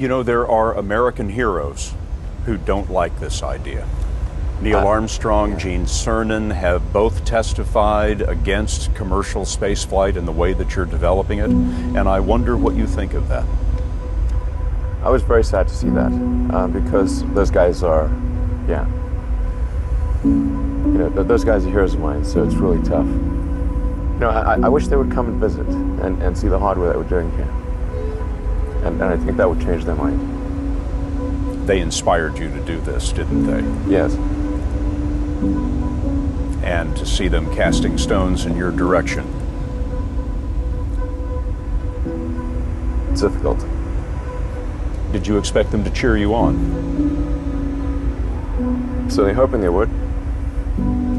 You know, there are American heroes who don't like this idea. Neil Armstrong, Gene Cernan have both testified against commercial spaceflight in the way that you're developing it, and I wonder what you think of that. I was very sad to see that, because those guys are, those guys are heroes of mine, so it's really tough. I wish they would come and visit and see the hardware that we're doing here. And I think that would change their mind. They inspired you to do this, didn't they? Yes. And to see them casting stones in your direction. It's difficult. Did you expect them to cheer you on? Certainly hoping they would.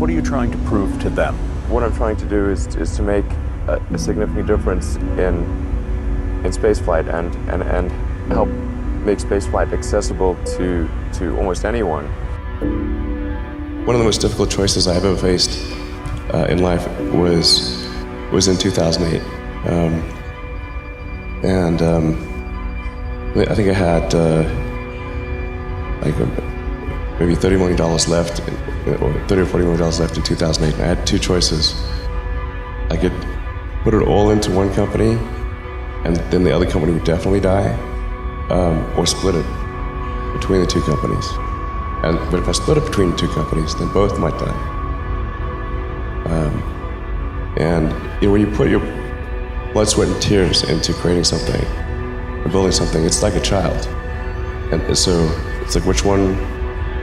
What are you trying to prove to them? What I'm trying to do is to make a significant difference in spaceflight and help make spaceflight accessible to almost anyone. One of the most difficult choices I've ever faced in life was in 2008. I think I had maybe $30 million left, or $30 or $40 million left in 2008. And I had two choices. I could put it all into one company, and then the other company would definitely die, or split it between the two companies. But if I split it between the two companies, then both might die. When you put your blood, sweat, and tears into creating something, or building something, it's like a child. And so it's like, which one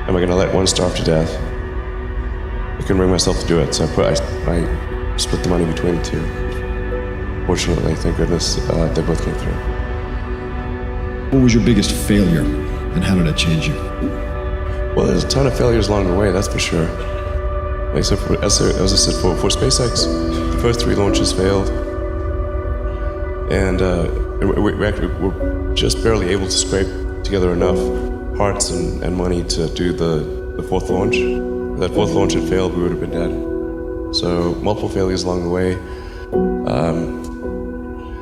am I going to let one starve to death? I couldn't bring myself to do it, so I split the money between the two. Fortunately, thank goodness, they both came through. What was your biggest failure, and how did it change you? Well, there's a ton of failures along the way, that's for sure. As I said, for SpaceX, the first 3 launches failed. And we were just barely able to scrape together enough parts and money to do the 4th launch. If that 4th launch had failed, we would have been dead. So multiple failures along the way.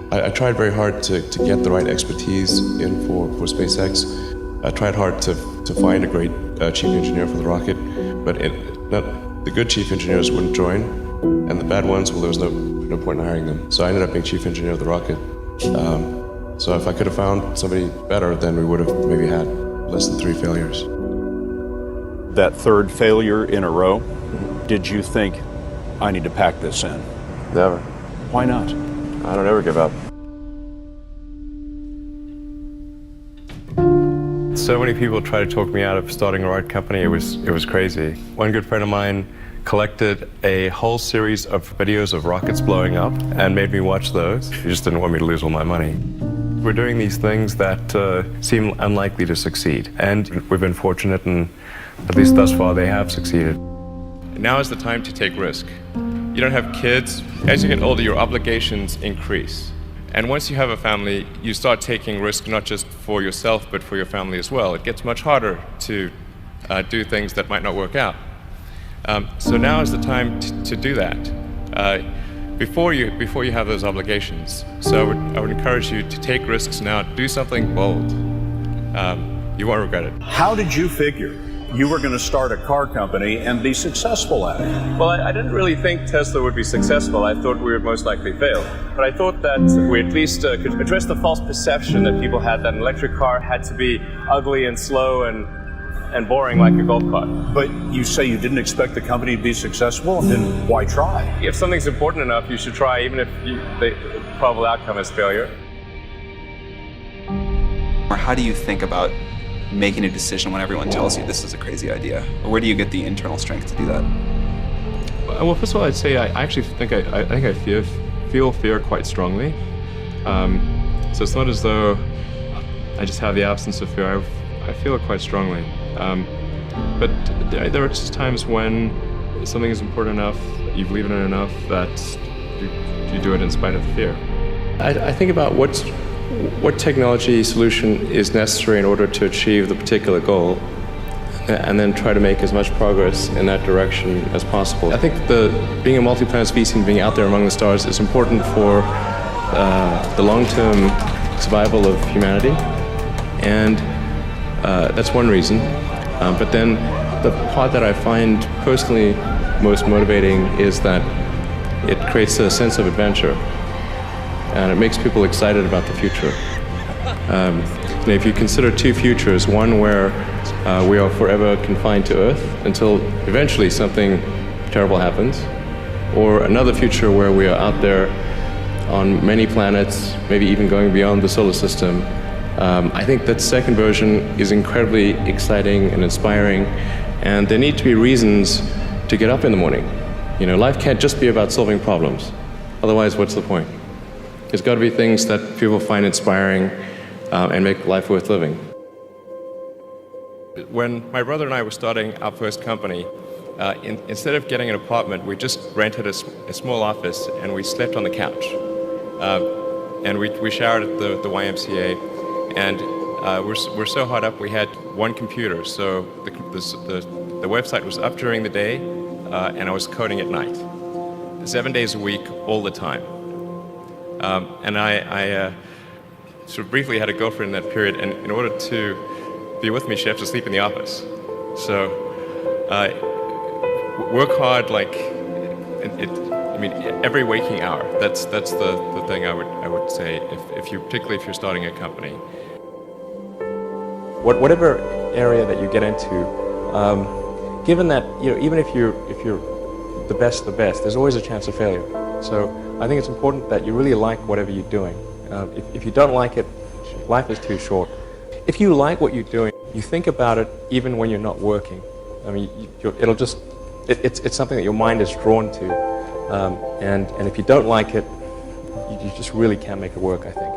I tried very hard to get the right expertise in for SpaceX. I tried hard to find a great chief engineer for the rocket, but the good chief engineers wouldn't join, and the bad ones, well, there was no point in hiring them. So I ended up being chief engineer of the rocket. So if I could have found somebody better, then we would have maybe had less than 3 failures. That 3rd failure in a row, did you think, I need to pack this in? Never. Why not? I don't ever give up. So many people tried to talk me out of starting a rocket company. It was crazy. One good friend of mine collected a whole series of videos of rockets blowing up and made me watch those. He just didn't want me to lose all my money. We're doing these things that seem unlikely to succeed, and we've been fortunate, and at least thus far they have succeeded. Now is the time to take risk. You don't have kids. As you get older, your obligations increase. And once you have a family, you start taking risk not just for yourself, but for your family as well. It gets much harder to do things that might not work out. So now is the time to do that before you have those obligations. So I would encourage you to take risks now. Do something bold. You won't regret it. How did you figure you were going to start a car company and be successful at it? Well, I didn't really think Tesla would be successful. I thought we would most likely fail. But I thought that we at least could address the false perception that people had that an electric car had to be ugly and slow and boring like a golf cart. But you say you didn't expect the company to be successful, then why try? If something's important enough, you should try, even if the probable outcome is failure. Or how do you think about making a decision when everyone tells you this is a crazy idea? Or where do you get the internal strength to do that? Well, first of all, I'd say I actually think I feel fear quite strongly. So it's not as though I just have the absence of fear. I feel it quite strongly. But there are just times when something is important enough, you believe in it enough, that you do it in spite of the fear. I think about what technology solution is necessary in order to achieve the particular goal, and then try to make as much progress in that direction as possible. I think being a multi-planet species and being out there among the stars is important for the long-term survival of humanity. And that's one reason. But then the part that I find personally most motivating is that it creates a sense of adventure, and it makes people excited about the future. If you consider two futures, one where we are forever confined to Earth until eventually something terrible happens, or another future where we are out there on many planets, maybe even going beyond the solar system, I think that second version is incredibly exciting and inspiring, and there need to be reasons to get up in the morning. Life can't just be about solving problems. Otherwise, what's the point? There's got to be things that people find inspiring and make life worth living. When my brother and I were starting our first company, instead of getting an apartment, we just rented a small office and we slept on the couch. And we showered at the YMCA. And we're so hot up, we had one computer. So the website was up during the day, and I was coding at night, 7 days a week, all the time. And I sort of briefly had a girlfriend in that period, and in order to be with me, she had to sleep in the office. So work hard, every waking hour. That's the thing I would say, particularly if you're starting a company. Whatever area that you get into, given that even if you're the best, there's always a chance of failure. So I think it's important that you really like whatever you're doing. If you don't like it, life is too short. If you like what you're doing, you think about it even when you're not working. I mean, it's something that your mind is drawn to. And if you don't like it, you just really can't make it work, I think.